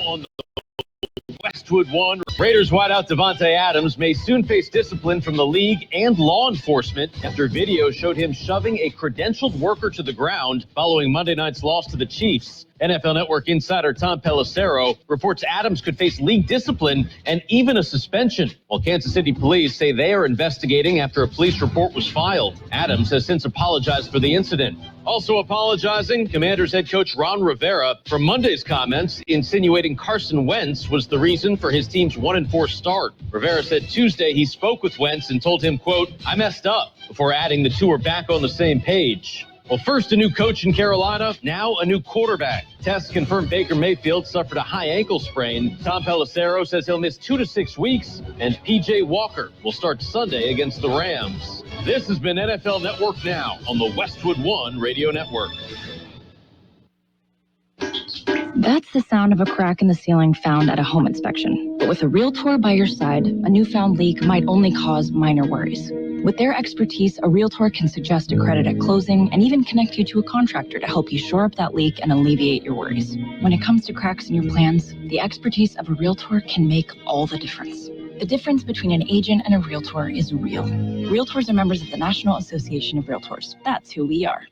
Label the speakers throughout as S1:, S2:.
S1: on the Westwood One. Raiders wideout Davante Adams may soon face discipline from the league and law enforcement after video showed him shoving a credentialed worker to the ground following Monday night's loss to the Chiefs. NFL Network insider Tom Pelissero reports Adams could face league discipline and even a suspension, while Kansas City police say they are investigating after a police report was filed. Adams has since apologized for the incident. Also apologizing, Commanders head coach Ron Rivera for Monday's comments insinuating Carson Wentz was the reason for his team's 1-4 start. Rivera said Tuesday he spoke with Wentz and told him, quote, "I messed up," before adding the two are back on the same page. Well, first a new coach in Carolina, now a new quarterback. Tests confirmed Baker Mayfield suffered a high ankle sprain. Tom Pelissero says he'll miss 2 to 6 weeks, and P.J. Walker will start Sunday against the Rams. This has been NFL Network Now on the Westwood One Radio Network.
S2: That's the sound of a crack in the ceiling found at a home inspection. But with a Realtor by your side, a newfound leak might only cause minor worries. With their expertise, a Realtor can suggest a credit at closing and even connect you to a contractor to help you shore up that leak and alleviate your worries. When it comes to cracks in your plans, the expertise of a Realtor can make all the difference. The difference between an agent and a Realtor is real. Realtors are members of the National Association of Realtors. That's who we are.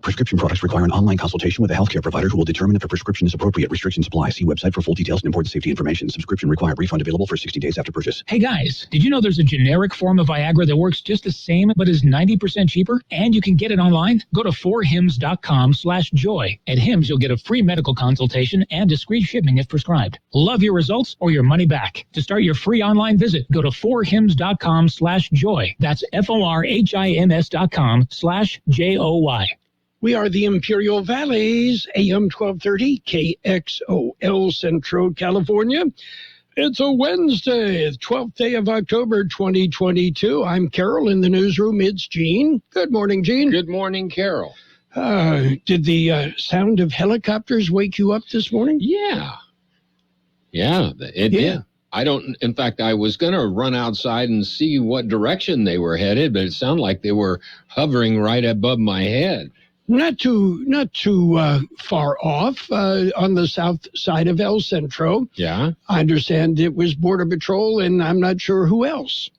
S3: Prescription products require an online consultation with a healthcare provider who will determine if a prescription is appropriate. Restrictions apply. See website for full details and important safety information. Subscription required. Refund available for 60 days after purchase.
S4: Hey guys, did you know there's a generic form of Viagra that works just the same but is 90% cheaper? And you can get it online? Go to 4hims.com/joy. At Hims, you'll get a free medical consultation and discreet shipping if prescribed. Love your results or your money back. To start your free online visit, go to 4hims.com/joy. That's FORHIMS.com/JOY.
S5: We are the Imperial Valley's AM 1230 KXOL Central California. It's a Wednesday, the 12th day of October 2022. I'm Carroll in the newsroom. It's Gene. Good morning, Gene.
S6: Good morning, Carroll.
S5: Did the sound of helicopters wake you up this morning?
S6: Yeah, it did. In fact, I was going to run outside and see what direction they were headed, but it sounded like they were hovering right above my head.
S5: Not too far off on the south side of El Centro.
S6: Yeah.
S5: I understand it was Border Patrol, and I'm not sure who else.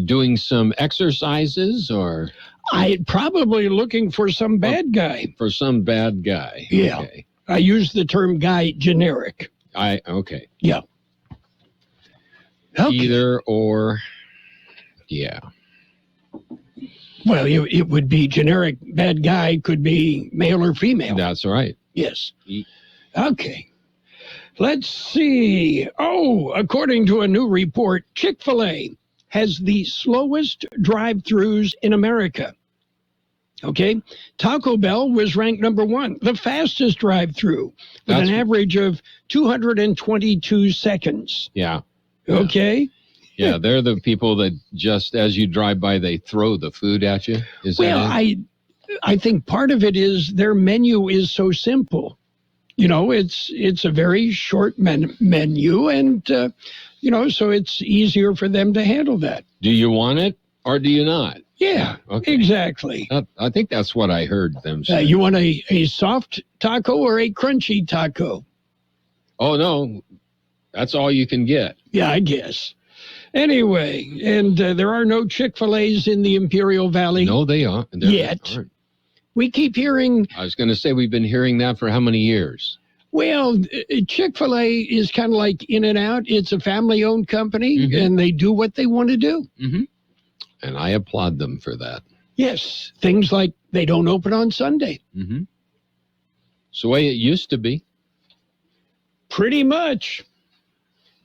S6: Doing some exercises, or?
S5: I probably looking for some bad guy.
S6: For some bad guy.
S5: Yeah.
S6: Okay.
S5: I use the term guy generic.
S6: Okay.
S5: Yeah. Okay.
S6: Either or, yeah.
S5: Well, it would be generic bad guy, could be male or female.
S6: That's right.
S5: Yes. Okay. Let's see. Oh, according to a new report, Chick-fil-A has the slowest drive-thrus in America. Okay. Taco Bell was ranked number 1, the fastest drive-thru, with an average of 222 seconds.
S6: Yeah.
S5: Okay.
S6: Yeah, they're the people that just as you drive by, they throw the food at you.
S5: I think part of it is their menu is so simple. You know, it's a very short menu, and so it's easier for them to handle that.
S6: Do you want it or do you not?
S5: Yeah, okay. Exactly.
S6: I think that's what I heard them say.
S5: You want a soft taco or a crunchy taco? Oh,
S6: no, that's all you can get.
S5: Yeah, I guess. Anyway, and there are no Chick-fil-A's in the Imperial Valley.
S6: No, they aren't.
S5: Yet. We keep hearing...
S6: I was going to say, we've been hearing that for how many years?
S5: Well, Chick-fil-A is kind of like In-N-Out. It's a family-owned company, and they do what they want to do.
S6: Mm-hmm. And I applaud them for that.
S5: Yes, things like they don't open on Sunday.
S6: Mm-hmm. It's the way it used to be.
S5: Pretty much.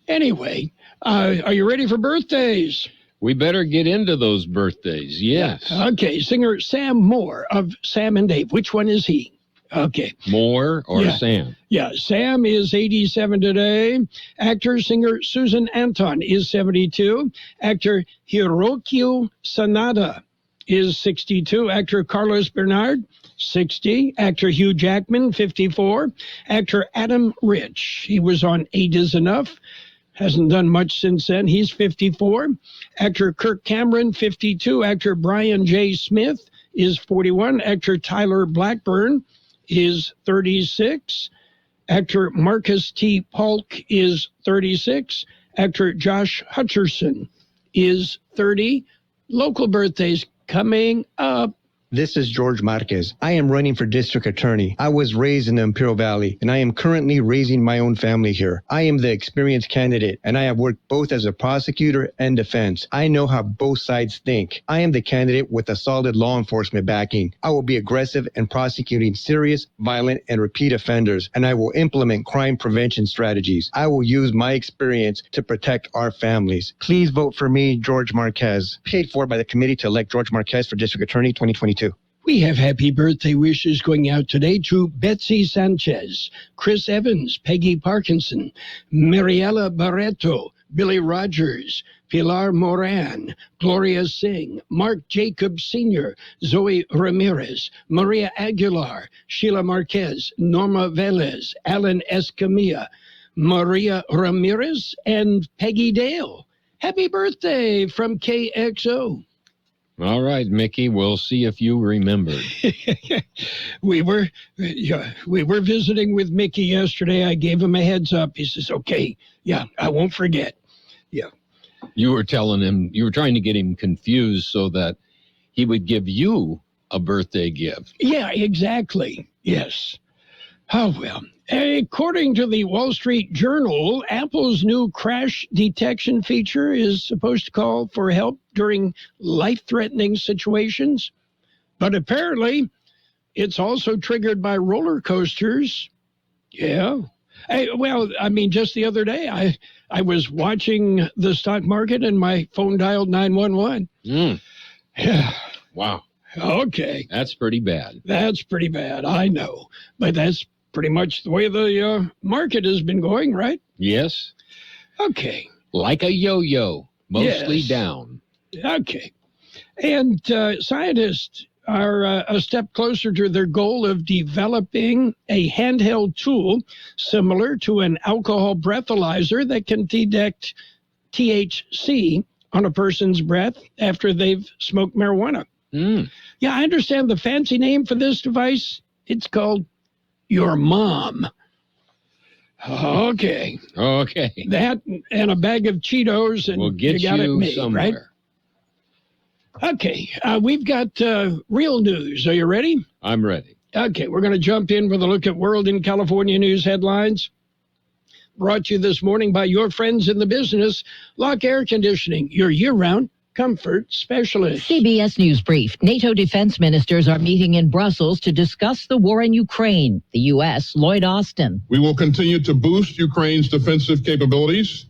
S5: Anyway... are you ready for birthdays?
S6: We better get into those birthdays, yes.
S5: Yeah. Okay, singer Sam Moore of Sam and Dave. Which one is he? Okay.
S6: Moore or Sam?
S5: Yeah, Sam is 87 today. Actor, singer Susan Anton is 72. Actor Hiroki Sanada is 62. Actor Carlos Bernard, 60. Actor Hugh Jackman, 54. Actor Adam Rich, he was on 8 is Enough. Hasn't done much since then. He's 54. Actor Kirk Cameron, 52. Actor Brian J. Smith is 41. Actor Tyler Blackburn is 36. Actor Marcus T. Polk is 36. Actor Josh Hutcherson is 30. Local birthdays coming up.
S7: This is George Marquez. I am running for district attorney. I was raised in the Imperial Valley, and I am currently raising my own family here. I am the experienced candidate, and I have worked both as a prosecutor and defense. I know how both sides think. I am the candidate with a solid law enforcement backing. I will be aggressive in prosecuting serious, violent, and repeat offenders, and I will implement crime prevention strategies. I will use my experience to protect our families. Please vote for me, George Marquez. Paid for by the committee to elect George Marquez for district attorney 2022.
S5: We have happy birthday wishes going out today to Betsy Sanchez, Chris Evans, Peggy Parkinson, Mariela Barreto, Billy Rogers, Pilar Moran, Gloria Singh, Mark Jacob Sr., Zoe Ramirez, Maria Aguilar, Sheila Marquez, Norma Velez, Alan Escamilla, Maria Ramirez, and Peggy Dale. Happy birthday from KXO.
S6: All right, Mickey, we'll see if you remembered.
S5: We were visiting with Mickey yesterday. I gave him a heads up. He says, okay, yeah, I won't forget. Yeah.
S6: You were telling him, you were trying to get him confused so that he would give you a birthday gift.
S5: Yeah, exactly. Yes. Oh, well. According to the Wall Street Journal, Apple's new crash detection feature is supposed to call for help during life-threatening situations. But apparently, it's also triggered by roller coasters. Yeah. Just the other day, I was watching the stock market and my phone dialed 911. Yeah.
S6: Wow.
S5: Okay.
S6: That's pretty bad.
S5: That's pretty bad, I know. But that's pretty much the way the market has been going, right?
S6: Yes.
S5: Okay.
S6: Like a yo-yo, mostly down.
S5: Okay. And scientists are a step closer to their goal of developing a handheld tool similar to an alcohol breathalyzer that can detect THC on a person's breath after they've smoked marijuana. Yeah, I understand the fancy name for this device. It's called Your Mom. Okay. That and a bag of Cheetos, and
S6: we'll get
S5: you got it made,
S6: somewhere.
S5: Right? Okay. We've got real news. Are you ready?
S6: I'm ready.
S5: Okay. We're going to jump in with a look at World in California news headlines. Brought to you this morning by your friends in the business, Lock Air Conditioning, your year-round comfort specialist.
S8: CBS News Brief. NATO defense ministers are meeting in Brussels to discuss the war in Ukraine. The U.S., Lloyd Austin.
S9: We will continue to boost Ukraine's defensive capabilities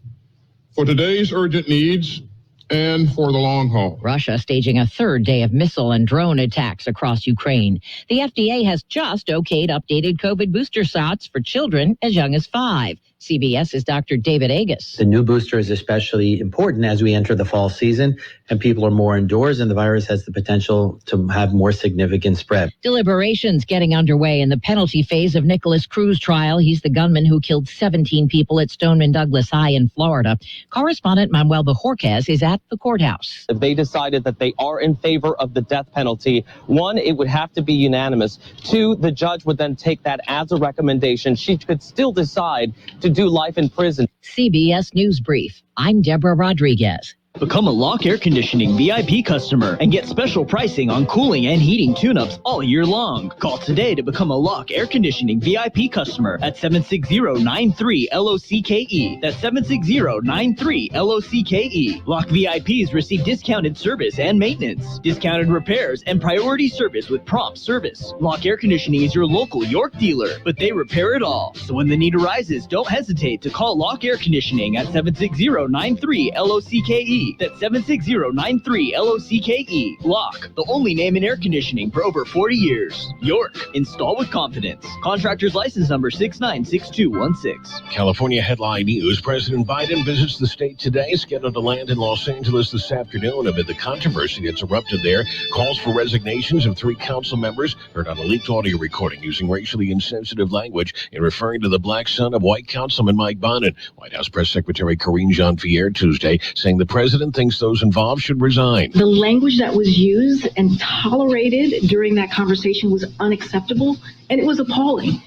S9: for today's urgent needs and for the long haul.
S8: Russia staging a third day of missile and drone attacks across Ukraine. The FDA has just okayed updated COVID booster shots for children as young as 5. CBS's Dr. David Agus.
S10: The new booster is especially important as we enter the fall season and people are more indoors and the virus has the potential to have more significant spread.
S8: Deliberations getting underway in the penalty phase of Nicholas Cruz's trial. He's the gunman who killed 17 people at Stoneman Douglas High in Florida. Correspondent Manuel Bajorquez is at the courthouse.
S11: If they decided that they are in favor of the death penalty, 1, it would have to be unanimous. 2, the judge would then take that as a recommendation. She could still decide to do life in prison.
S8: CBS News Brief. I'm Deborah Rodriguez.
S12: Become a Lock Air Conditioning VIP customer and get special pricing on cooling and heating tune-ups all year long. Call today to become a Lock Air Conditioning VIP customer at 760-93-LOCKE. That's 760-93-LOCKE. Lock VIPs receive discounted service and maintenance, discounted repairs, and priority service with prompt service. Lock Air Conditioning is your local York dealer, but they repair it all. So when the need arises, don't hesitate to call Lock Air Conditioning at 760-93-LOCKE. That's 760-93-LOCKE. Lock, the only name in air conditioning for over 40 years. York, install with confidence. Contractor's license number 696216.
S13: California headline news. President Biden visits the state today, scheduled to land in Los Angeles this afternoon amid the controversy that's erupted there. Calls for resignations of 3 council members heard on a leaked audio recording using racially insensitive language in referring to the black son of white councilman Mike Bonin. White House Press Secretary Karine Jean-Pierre Tuesday saying the president president thinks those involved should resign.
S14: The language that was used and tolerated during that conversation was unacceptable, and it was appalling.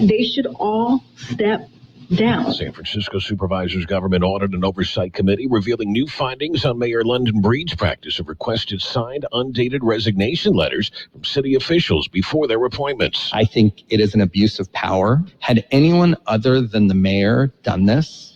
S14: They should all step down.
S13: San Francisco Supervisor's Government Audit and Oversight Committee revealing new findings on Mayor London Breed's practice of requested signed, undated resignation letters from city officials before their appointments.
S15: I think it is an abuse of power. Had anyone other than the mayor done this,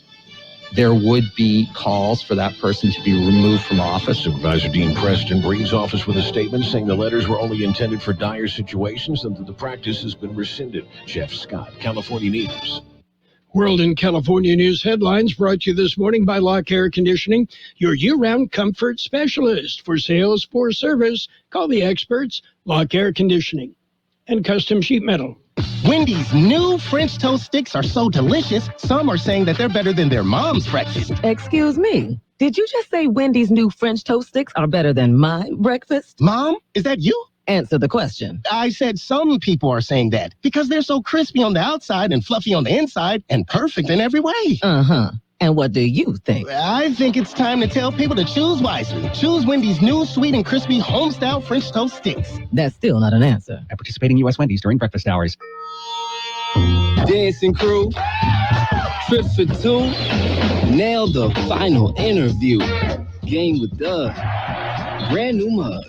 S15: there would be calls for that person to be removed from office.
S13: Supervisor Dean Preston Breed's office with a statement saying the letters were only intended for dire situations and that the practice has been rescinded. Jeff Scott, California News.
S5: World in California News headlines brought to you this morning by Lock Air Conditioning, your year-round comfort specialist. For sales, for service, call the experts, Lock Air Conditioning. And Custom Sheet Metal.
S16: Wendy's new French toast sticks are so delicious, some are saying that they're better than their mom's breakfast.
S17: Excuse me, did you just say Wendy's new French toast sticks are better than my breakfast?
S16: Mom, is that you?
S17: Answer the question.
S16: I said some people are saying that because they're so crispy on the outside and fluffy on the inside and perfect in every way.
S17: Uh-huh. And what do you think?
S16: I think it's time to tell people to choose wisely. Choose Wendy's new sweet and crispy home-style French toast sticks.
S17: That's still not an answer.
S15: At participating U.S. Wendy's during breakfast hours.
S18: Dancing crew, trip for two, nailed the final interview. Game with Doug, brand new mug.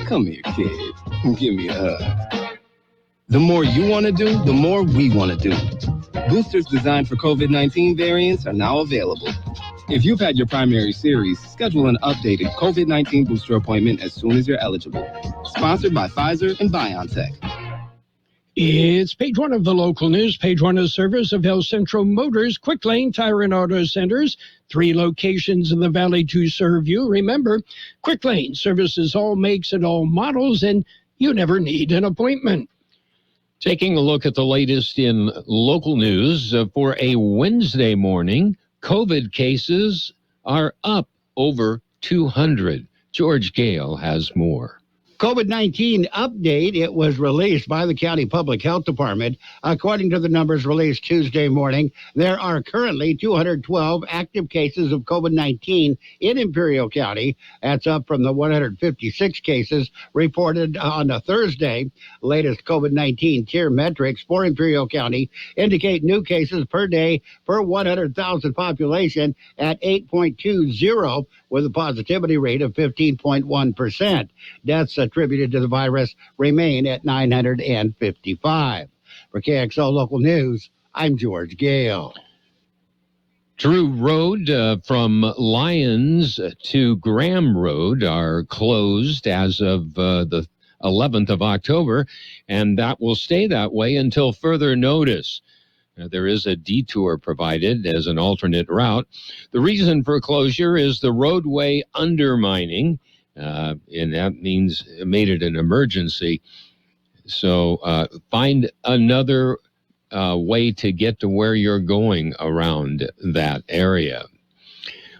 S18: Come here, kid. Give me a hug. The more you want to do, the more we want to do. Boosters designed for COVID-19 variants are now available. If you've had your primary series, schedule an updated COVID-19 booster appointment as soon as you're eligible. Sponsored by Pfizer and BioNTech.
S5: It's page one of the local news. Page one of service of El Centro Motors, Quick Lane Tire and Auto Centers. 3 locations in the valley to serve you. Remember, Quick Lane services all makes and all models, and you never need an appointment.
S6: Taking a look at the latest in local news for a Wednesday morning, COVID cases are up over 200. George Gale has more.
S19: COVID-19 update. It was released by the County Public Health Department. According to the numbers released Tuesday morning, there are currently 212 active cases of COVID-19 in Imperial County. That's up from the 156 cases reported on a Thursday. Latest COVID-19 tier metrics for Imperial County indicate new cases per day per 100,000 population at 8.20 with a positivity rate of 15.1%. Deaths attributed to the virus remain at 955. For KXO Local News, I'm George Gale.
S6: Drew Road from Lyons to Graham Road are closed as of the 11th of October, and that will stay that way until further notice. There is a detour provided as an alternate route. The reason for closure is the roadway undermining, and that means it made it an emergency. So find another way to get to where you're going around that area.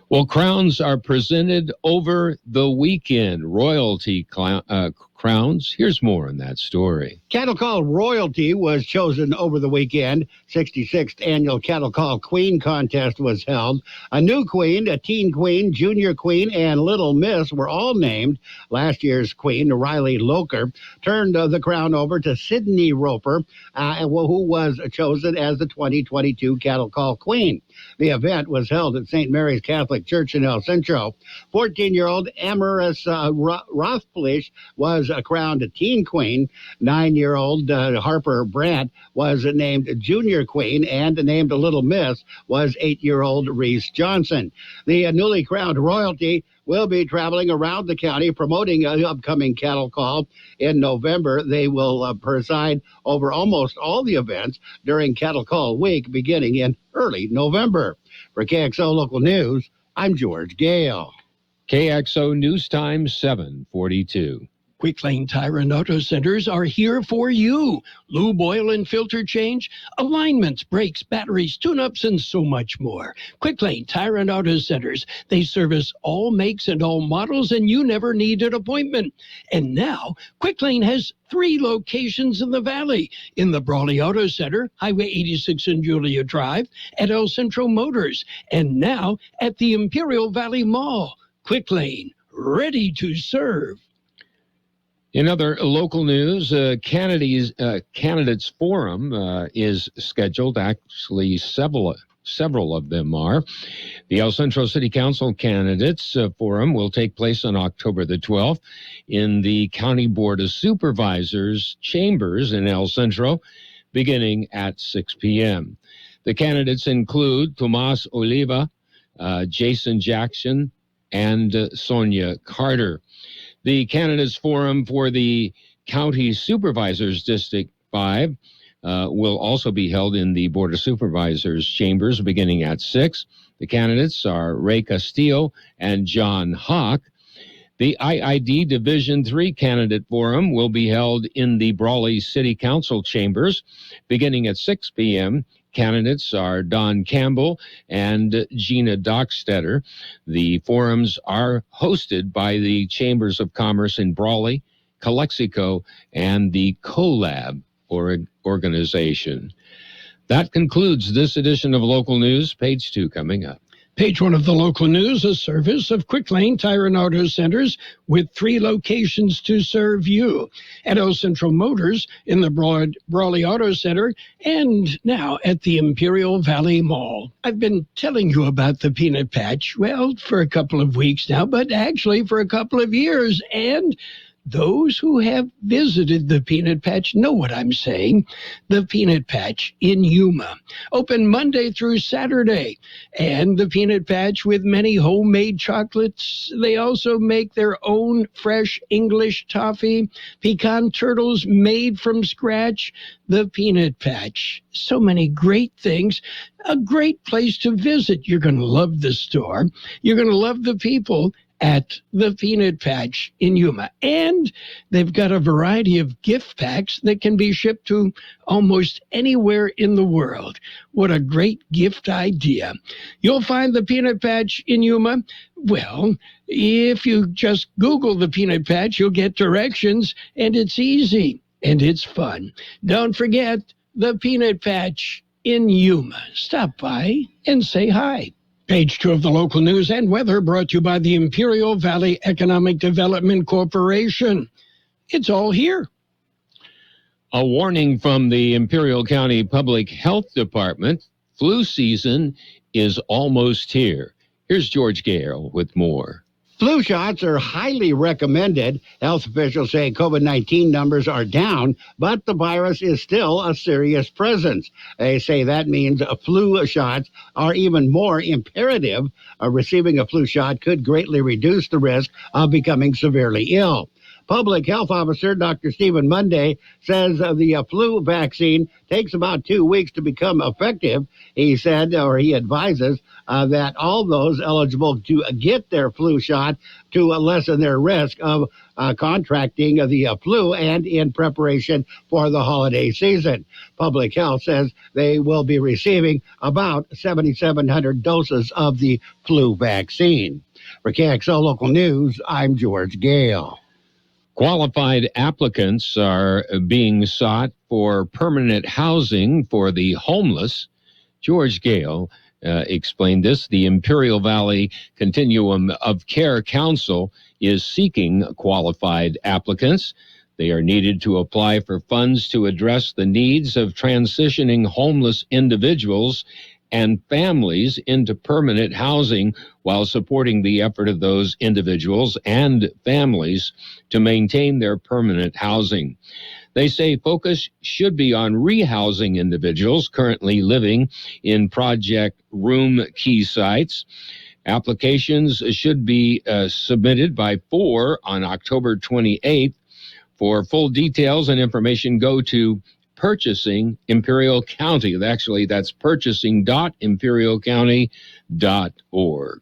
S6: Well, crowns are presented over the weekend. Royalty crowns. Here's more on that story.
S19: Cattle Call Royalty was chosen over the weekend. 66th annual Cattle Call Queen contest was held. A new queen, a teen queen, junior queen, and Little Miss were all named. Last year's queen, Riley Loker, turned the crown over to Sydney Roper, who was chosen as the 2022 Cattle Call Queen. The event was held at St. Mary's Catholic Church in El Centro. 14-year-old Amaris Rothplich was crowned a teen queen. 9-year-old Harper Brandt was named junior queen, and named a Little Miss was 8-year-old Reese Johnson. The newly crowned royalty will be traveling around the county promoting an upcoming cattle call in November. They will preside over almost all the events during Cattle Call Week beginning in early November. For KXO Local News, I'm George Gale.
S6: KXO News Time 7:42.
S5: Quick Lane Tire and Auto Centers are here for you. Lube, oil, and filter change, alignments, brakes, batteries, tune-ups, and so much more. Quick Lane Tire and Auto Centers. They service all makes and all models, and you never need an appointment. And now, Quick Lane has 3 locations in the Valley. In the Brawley Auto Center, Highway 86 and Julia Drive, at El Centro Motors, and now at the Imperial Valley Mall. Quick Lane, ready to serve.
S6: In other local news, Candidates Forum is scheduled. Actually, several of them are. The El Centro City Council Candidates Forum will take place on October the 12th in the County Board of Supervisors chambers in El Centro, beginning at 6 p.m. The candidates include Tomas Oliva, Jason Jackson, and Sonia Carter. The Candidates Forum for the County Supervisors District 5 will also be held in the Board of Supervisors chambers beginning at 6. The candidates are Ray Castillo and John Hawk. The IID Division 3 Candidate Forum will be held in the Brawley City Council chambers beginning at 6 p.m. Candidates are Don Campbell and Gina Dockstetter. The forums are hosted by the Chambers of Commerce in Brawley, Calexico, and the CoLab organization. That concludes this edition of Local News. Page 2 coming up.
S5: Page 1 of the local news, a service of Quick Lane Tire and Auto Centers with 3 locations to serve you. At El Centro Motors in the Brawley Auto Center and now at the Imperial Valley Mall. I've been telling you about the Peanut Patch, well, for a couple of weeks now, but actually for a couple of years. And those who have visited the Peanut Patch know what I'm saying. The Peanut Patch in Yuma, open Monday through Saturday. And the Peanut Patch with many homemade chocolates. They also make their own fresh English toffee, pecan turtles made from scratch. The Peanut Patch. So many great things. A great place to visit. You're going to love the store. You're going to love the people at the Peanut Patch in Yuma. And they've got a variety of gift packs that can be shipped to almost anywhere in the world. What a great gift idea. You'll find the Peanut Patch in Yuma. Well, if you just Google the Peanut Patch, you'll get directions, and it's easy, and it's fun. Don't forget the Peanut Patch in Yuma. Stop by and say hi. Page 2 of the local news and weather brought to you by the Imperial Valley Economic Development Corporation. It's all here.
S6: A warning from the Imperial County Public Health Department. Flu season is almost here. Here's George Gale with more.
S19: Flu shots are highly recommended. Health officials say COVID-19 numbers are down, but the virus is still a serious presence. They say that means flu shots are even more imperative. Receiving a flu shot could greatly reduce the risk of becoming severely ill. Public Health Officer Dr. Stephen Monday says the flu vaccine takes about 2 weeks to become effective. He said, or he advises, that all those eligible to get their flu shot to lessen their risk of contracting the flu and in preparation for the holiday season. Public Health says they will be receiving about 7,700 doses of the flu vaccine. For Kxo Local News, I'm George Gale.
S6: Qualified applicants are being sought for permanent housing for the homeless. George Gale explained this. The Imperial Valley Continuum of Care Council is seeking qualified applicants. They are needed to apply for funds to address the needs of transitioning homeless individuals and families into permanent housing while supporting the effort of those individuals and families to maintain their permanent housing. They say focus should be on rehousing individuals currently living in Project Room Key sites. Applications should be submitted by 4 on October 28th. For full details and information, go to Purchasing Imperial County. Actually, that's purchasing.imperialcounty.org.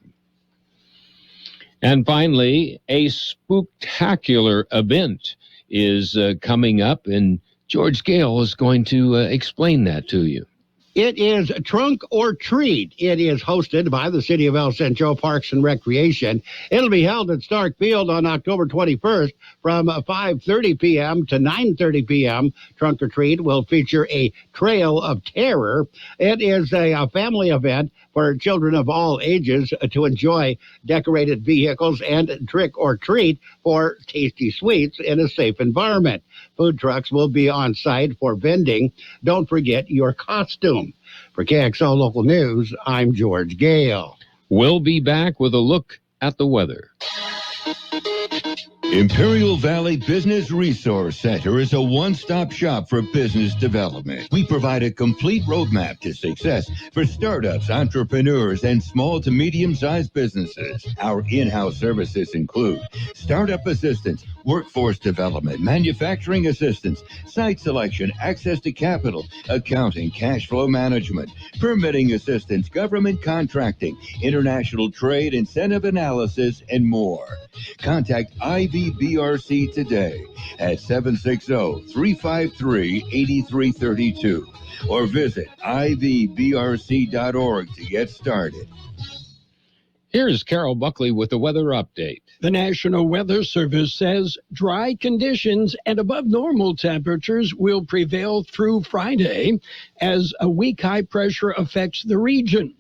S6: And finally, a spooktacular event is coming up, and George Gale is going to explain that to you.
S19: It is Trunk or Treat. It is hosted by the City of El Centro Parks and Recreation. It'll be held at Stark Field on October 21st from 5:30 p.m. to 9:30 p.m. Trunk or Treat will feature a Trail of Terror. It is a family event for children of all ages to enjoy decorated vehicles and trick or treat for tasty sweets in a safe environment. Food trucks will be on site for vending. Don't forget your costume. For KXO Local News, I'm George Gale.
S6: We'll be back with a look at the weather.
S20: Imperial Valley Business Resource Center is a one-stop shop for business development. We provide a complete roadmap to success for startups, entrepreneurs, and small to medium-sized businesses. Our in-house services include startup assistance, workforce development, manufacturing assistance, site selection, access to capital, accounting, cash flow management, permitting assistance, government contracting, international trade, incentive analysis, and more. Contact IVBRC today at 760-353-8332 or visit ivbrc.org to get started.
S6: Here's Carroll Buckley with the weather update.
S5: The National Weather Service says dry conditions and above normal temperatures will prevail through Friday as a weak high pressure affects the region.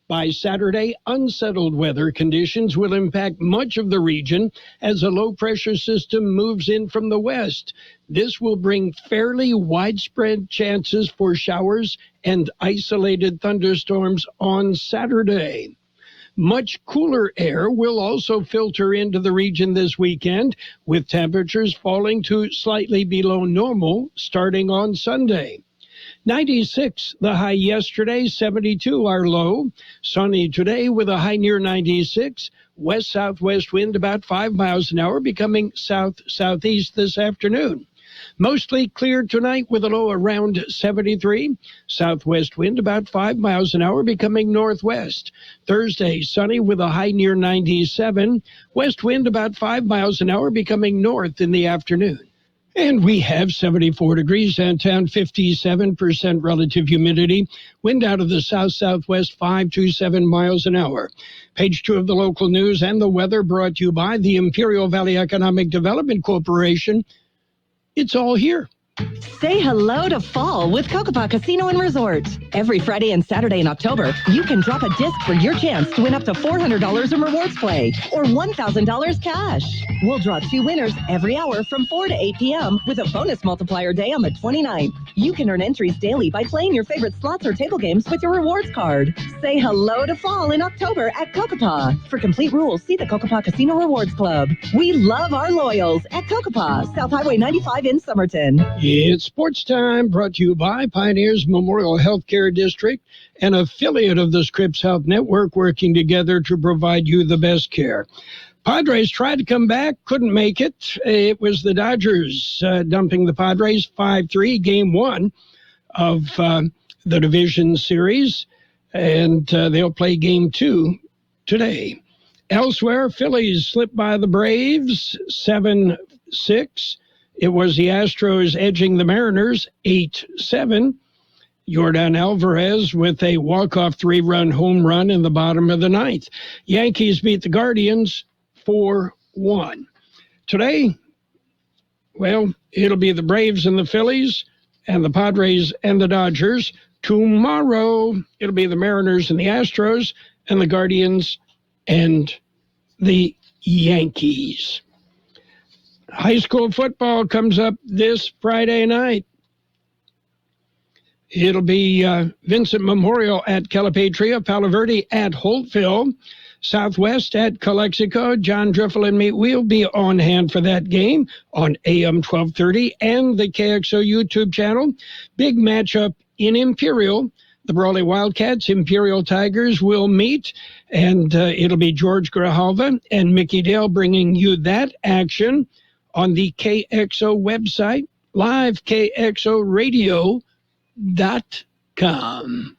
S5: By Saturday, unsettled weather conditions will impact much of the region as a low-pressure system moves in from the west. This will bring fairly widespread chances for showers and isolated thunderstorms on Saturday. Much cooler air will also filter into the region this weekend, with temperatures falling to slightly below normal starting on Sunday. 96, the high yesterday, 72 our low. Sunny today with a high near 96. West-southwest wind about 5 miles an hour, becoming south-southeast this afternoon. Mostly clear tonight with a low around 73. Southwest wind about 5 miles an hour, becoming northwest. Thursday, sunny with a high near 97. West wind about 5 miles an hour, becoming north in the afternoon. And we have 74 degrees downtown, 57% relative humidity. Wind out of the south-southwest, 5 to 7 miles an hour. Page 2 of the local news and the weather brought to you by the Imperial Valley Economic Development Corporation. It's all here.
S17: Say hello to fall with Kokopah Casino and Resort. Every Friday and Saturday in October, you can drop a disc for your chance to win up to $400 in rewards play or $1,000 cash. We'll draw 2 winners every hour from 4 to 8 p.m. with a bonus multiplier day on the 29th. You can earn entries daily by playing your favorite slots or table games with your rewards card. Say hello to fall in October at Kokopah. For complete rules, see the Kokopah Casino Rewards Club. We love our loyals at Kokopah, South Highway 95 in Somerton.
S5: It's sports time, brought to you by Pioneers Memorial Healthcare District, an affiliate of the Scripps Health Network, working together to provide you the best care. Padres tried to come back, couldn't make it. It was the Dodgers dumping the Padres 5-3, game 1 of the division series, and they'll play game 2 today. Elsewhere, Phillies slipped by the Braves 7-6. It was the Astros edging the Mariners 8-7. Yordan Alvarez with a walk-off 3-run home run in the bottom of the 9th. Yankees beat the Guardians 4-1. Today, well, it'll be the Braves and the Phillies and the Padres and the Dodgers. Tomorrow, it'll be the Mariners and the Astros and the Guardians and the Yankees. High school football comes up this Friday night. It'll be Vincent Memorial at Calipatria, Palo Verde at Holtville, Southwest at Calexico. John Driffel and me will be on hand for that game on AM 1230 and the KXO YouTube channel. Big matchup in Imperial. The Brawley Wildcats, Imperial Tigers will meet, and it'll be George Grijalva and Mickey Dale bringing you that action on the KXO website, livekxoradio.com.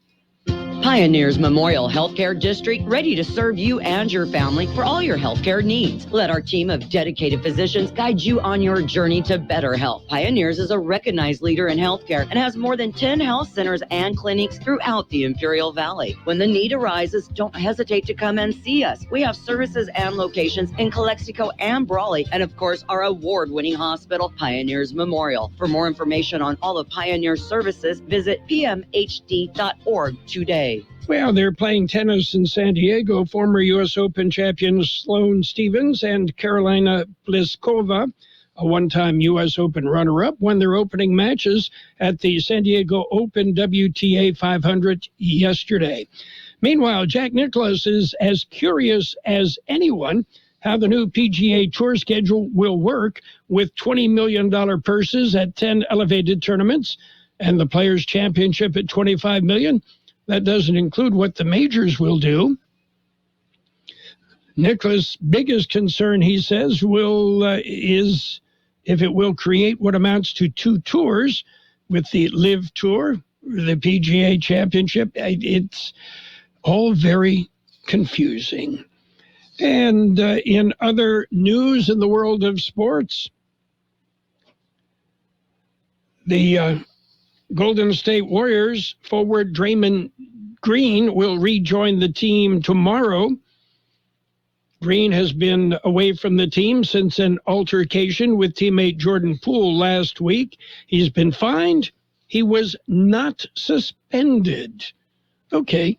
S21: Pioneers Memorial Healthcare District, ready to serve you and your family for all your healthcare needs. Let our team of dedicated physicians guide you on your journey to better health. Pioneers is a recognized leader in healthcare and has more than 10 health centers and clinics throughout the Imperial Valley. When the need arises, don't hesitate to come and see us. We have services and locations in Calexico and Brawley, and of course, our award-winning hospital, Pioneers Memorial. For more information on all of Pioneer services, visit pmhd.org today.
S5: Well, they're playing tennis in San Diego. Former U.S. Open champions Sloane Stephens and Karolina Pliskova, a one-time U.S. Open runner-up, won their opening matches at the San Diego Open WTA 500 yesterday. Meanwhile, Jack Nicklaus is as curious as anyone how the new PGA Tour schedule will work with $20 million purses at 10 elevated tournaments and the Players' Championship at $25 million. That doesn't include what the majors will do. Nicklaus' biggest concern, he says, is if it will create what amounts to two tours with the LIV Tour, the PGA Championship. It's all very confusing. And in other news in the world of sports, the Golden State Warriors forward Draymond Green will rejoin the team tomorrow. Green has been away from the team since an altercation with teammate Jordan Poole last week. He's been fined. He was not suspended. Okay.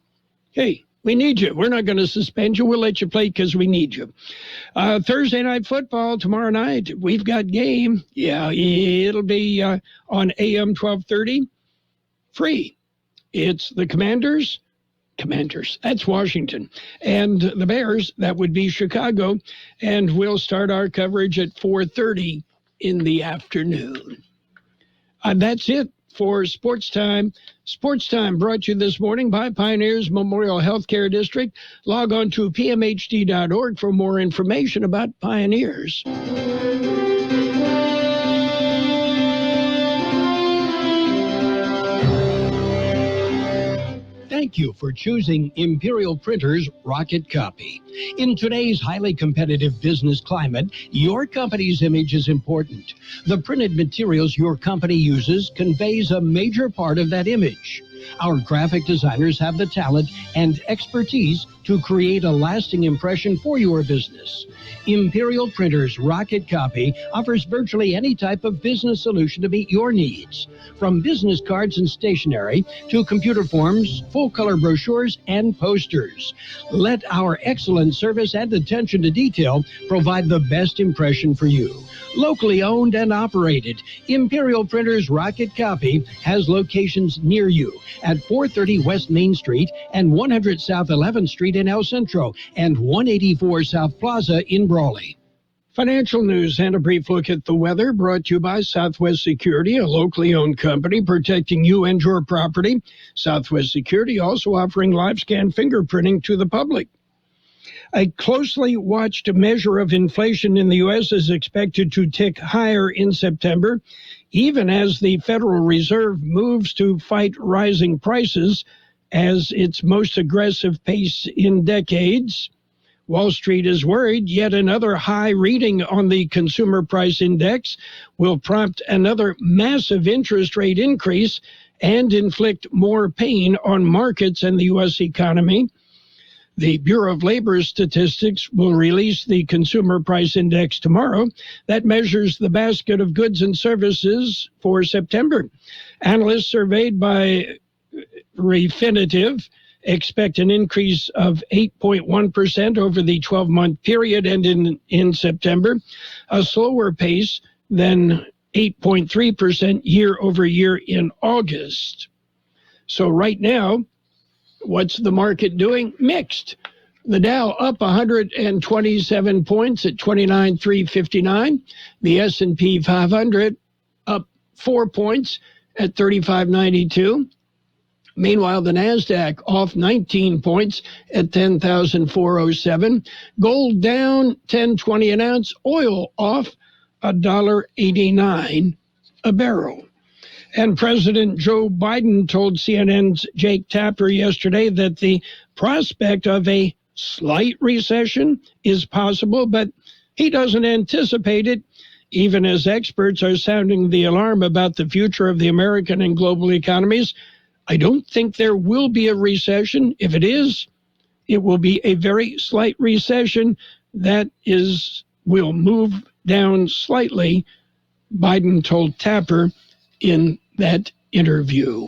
S5: Hey, we need you. We're not going to suspend you. We'll let you play because we need you. Thursday night football tomorrow night. We've got game. Yeah, it'll be on AM 1230. Free. It's the Commanders. That's Washington. And the Bears, that would be Chicago. And we'll start our coverage at 4:30 in the afternoon. That's it for Sports Time. Sports Time brought to you this morning by Pioneers Memorial Healthcare District. Log on to pmhd.org for more information about Pioneers.
S22: Thank you for choosing Imperial Printers Rocket Copy. In today's highly competitive business climate, your company's image is important. The printed materials your company uses conveys a major part of that image. Our graphic designers have the talent and expertise to create a lasting impression for your business. Imperial Printers Rocket Copy offers virtually any type of business solution to meet your needs, from business cards and stationery to computer forms, full-color brochures, and posters. Let our excellent service and attention to detail provide the best impression for you. Locally owned and operated, Imperial Printers Rocket Copy has locations near you at 430 West Main Street and 100 South 11th Street in El Centro and 184 South Plaza in Brawley.
S5: Financial news and a brief look at the weather brought to you by Southwest Security, a locally owned company protecting you and your property. Southwest Security also offering live scan fingerprinting to the public. A closely watched measure of inflation in the U.S. is expected to tick higher in September, even as the Federal Reserve moves to fight rising prices as its most aggressive pace in decades. Wall Street is worried yet another high reading on the Consumer Price Index will prompt another massive interest rate increase and inflict more pain on markets and the U.S. economy. The Bureau of Labor Statistics will release the Consumer Price Index tomorrow. That measures the basket of goods and services for September. Analysts surveyed by Refinitiv expect an increase of 8.1% over the 12-month period ending in September, a slower pace than 8.3% year over year in August. So right now, what's the market doing? Mixed. The Dow up 127 points at 29,359. The S&P 500 up 4 points at 3592. Meanwhile, the NASDAQ off 19 points at 10,407. Gold down 10.20 an ounce. Oil off $1.89 a barrel. And President Joe Biden told CNN's Jake Tapper yesterday that the prospect of a slight recession is possible, but he doesn't anticipate it, even as experts are sounding the alarm about the future of the American and global economies. I don't think there will be a recession. If it is, it will be a very slight recession that will move down slightly, Biden told Tapper in that interview.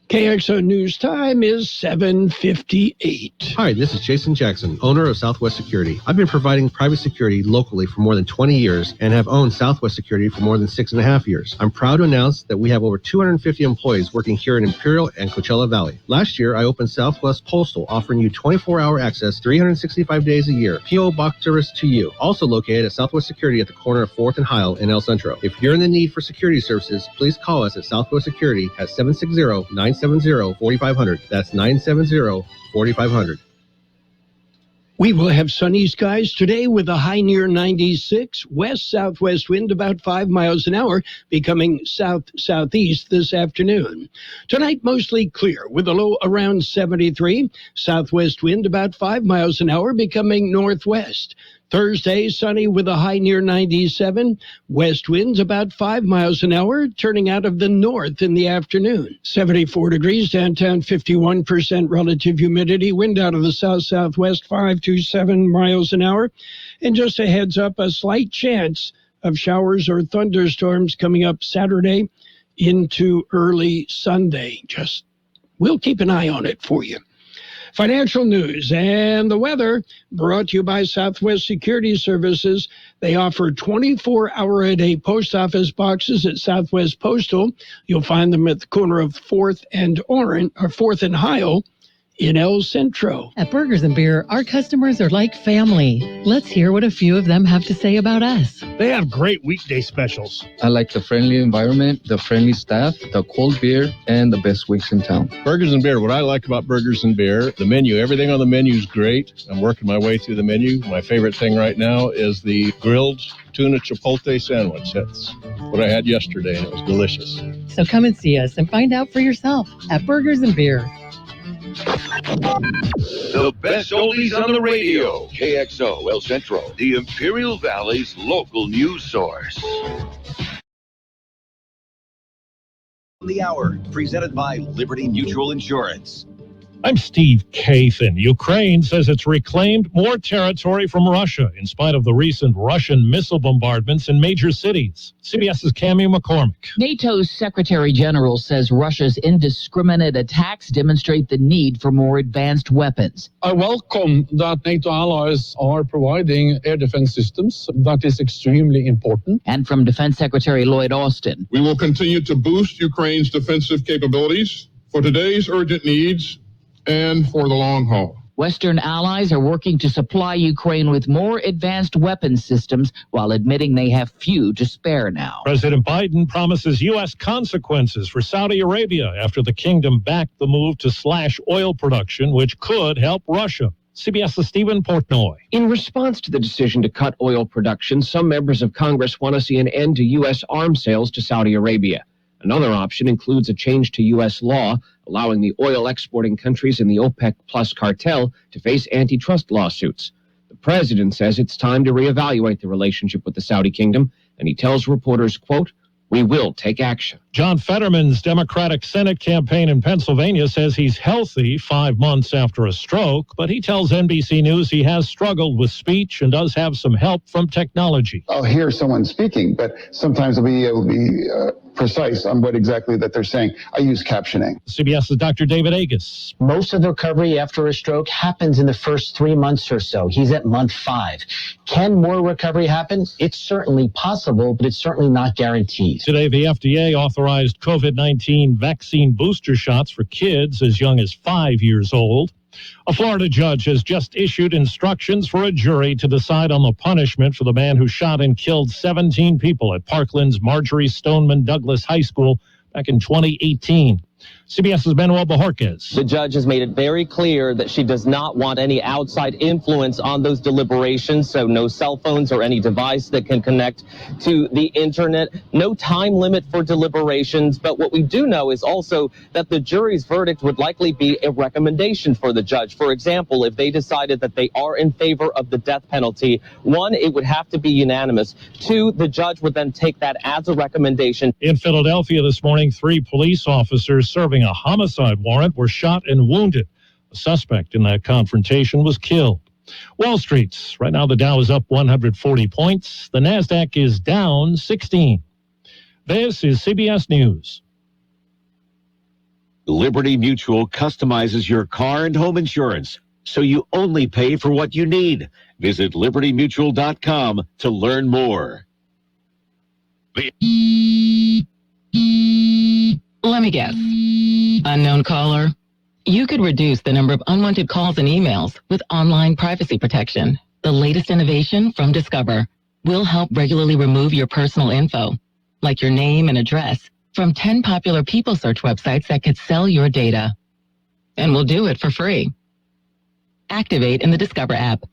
S5: KXO News Time is 7:58.
S1: Hi, this is Jason Jackson, owner of Southwest Security. I've been providing private security locally for more than 20 years and have owned Southwest Security for more than 6.5 years. I'm proud to announce that we have over 250 employees working here in Imperial and Coachella Valley. Last year, I opened Southwest Postal, offering you 24-hour access 365 days a year. P.O. Box service to you. Also located at Southwest Security at the corner of 4th and Heil in El Centro. If you're in the need for security services, please call us at Southwest Security at 760-970-4500. That's 970-4500.
S5: We will have sunny skies today with a high near 96, west-southwest wind about 5 miles an hour, becoming south-southeast this afternoon. Tonight, mostly clear with a low around 73, southwest wind about 5 miles an hour, becoming northwest. Thursday, sunny with a high near 97, west winds about 5 miles an hour, turning out of the north in the afternoon. 74 degrees downtown, 51% relative humidity, wind out of the south-southwest 5 to 7 miles an hour. And just a heads up, a slight chance of showers or thunderstorms coming up Saturday into early Sunday. We'll keep an eye on it for you. Financial news and the weather brought to you by Southwest Security Services. They offer 24-hour-a-day post office boxes at Southwest Postal. You'll find them at the corner of 4th and Heil in El Centro.
S2: At Burgers and Beer, our customers are like family. Let's hear what a few of them have to say about us.
S23: They have great weekday specials.
S24: I like the friendly environment, the friendly staff, the cold beer, and the best wings in town.
S23: Burgers and Beer, what I like about Burgers and Beer, the menu, everything on the menu is great. I'm working my way through the menu. My favorite thing right now is the grilled tuna chipotle sandwich. That's what I had yesterday, and it was delicious.
S2: So come and see us and find out for yourself at Burgers and Beer.
S20: The best oldies on the radio. KXO El Centro, the Imperial Valley's local news source.
S25: The Hour, presented by Liberty Mutual Insurance.
S26: I'm Steve Kathan. Ukraine says it's reclaimed more territory from Russia in spite of the recent Russian missile bombardments in major cities. CBS's Cammie McCormick.
S27: NATO's Secretary General says Russia's indiscriminate attacks demonstrate the need for more advanced weapons.
S28: I welcome that NATO allies are providing air defense systems. That is extremely important.
S27: And from Defense Secretary Lloyd Austin.
S9: We will continue to boost Ukraine's defensive capabilities for today's urgent needs and for the long haul.
S27: Western allies are working to supply Ukraine with more advanced weapons systems while admitting they have few to spare now.
S26: President Biden promises U.S. consequences for Saudi Arabia after the kingdom backed the move to slash oil production, which could help Russia. CBS's Stephen Portnoy.
S29: In response to the decision to cut oil production, some members of Congress want to see an end to U.S. arms sales to Saudi Arabia. Another option includes a change to U.S. law, allowing the oil exporting countries in the OPEC Plus cartel to face antitrust lawsuits. The president says it's time to reevaluate the relationship with the Saudi kingdom, and he tells reporters, quote, "We will take action."
S26: John Fetterman's Democratic Senate campaign in Pennsylvania says he's healthy 5 months after a stroke, but he tells NBC News he has struggled with speech and does have some help from technology.
S30: I'll hear someone speaking, but sometimes I'll be able to be precise on what exactly that they're saying. I use captioning.
S26: CBS's Dr. David Agus.
S31: Most of the recovery after a stroke happens in the first 3 months or so. He's at month 5. Can more recovery happen? It's certainly possible, but it's certainly not guaranteed.
S26: Today, the FDA authorized COVID-19 vaccine booster shots for kids as young as 5 years old. A Florida judge has just issued instructions for a jury to decide on the punishment for the man who shot and killed 17 people at Parkland's Marjorie Stoneman Douglas High School back in 2018. CBS's Manuel Bojorquez.
S3: The judge has made it very clear that she does not want any outside influence on those deliberations, so no cell phones or any device that can connect to the internet, no time limit for deliberations. But what we do know is also that the jury's verdict would likely be a recommendation for the judge. For example, if they decided that they are in favor of the death penalty, one, it would have to be unanimous. Two, the judge would then take that as a recommendation.
S26: In Philadelphia this morning, 3 police officers serving a homicide warrant were shot and wounded. A suspect in that confrontation was killed. Wall Street, right now the Dow is up 140 points. The NASDAQ is down 16. This is CBS News.
S4: Liberty Mutual customizes your car and home insurance, so you only pay for what you need. Visit libertymutual.com to learn more.
S7: Let me guess. Unknown caller. You could reduce the number of unwanted calls and emails with online privacy protection. The latest innovation from Discover will help regularly remove your personal info, like your name and address, from 10 popular people search websites that could sell your data. And we'll do it for free. Activate in the Discover app.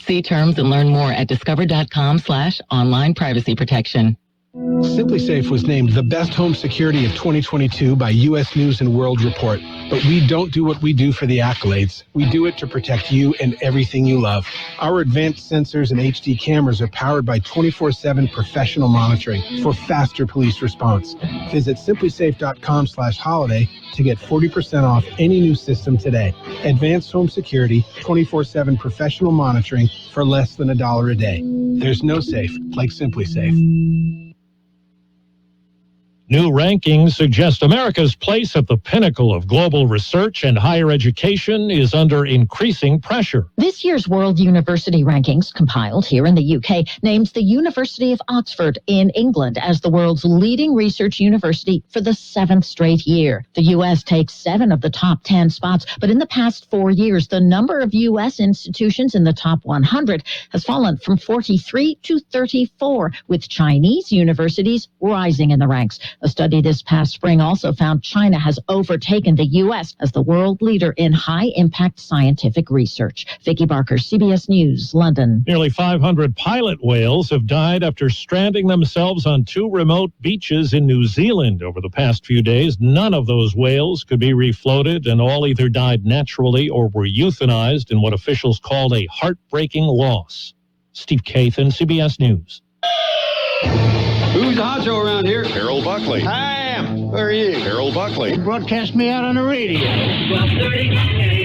S7: See terms and learn more at discover.com/online privacy protection.
S8: SimpliSafe was named the best home security of 2022 by U.S. News & World Report. But we don't do what we do for the accolades. We do it to protect you and everything you love. Our advanced sensors and HD cameras are powered by 24/7 professional monitoring for faster police response. Visit simplysafe.com/holiday to get 40% off any new system today. Advanced home security, 24/7 professional monitoring for less than $1 a day. There's no safe like SimpliSafe.
S26: New rankings suggest America's place at the pinnacle of global research and higher education is under increasing pressure.
S10: This year's World University Rankings, compiled here in the UK, names the University of Oxford in England as the world's leading research university for the 7th straight year. The US takes 7 of the top 10 spots, but in the past 4 years, the number of US institutions in the top 100 has fallen from 43 to 34, with Chinese universities rising in the ranks. A study this past spring also found China has overtaken the U.S. as the world leader in high-impact scientific research. Vicki Barker, CBS News, London.
S26: Nearly 500 pilot whales have died after stranding themselves on 2 remote beaches in New Zealand over the past few days. None of those whales could be refloated, and all either died naturally or were euthanized in what officials called a heartbreaking loss. Steve Kathan, CBS News.
S11: Who's the honcho around here?
S12: Carroll Buckley.
S11: I am. Who are you?
S12: Carroll Buckley.
S11: They broadcast me out on the radio.
S13: 12:30.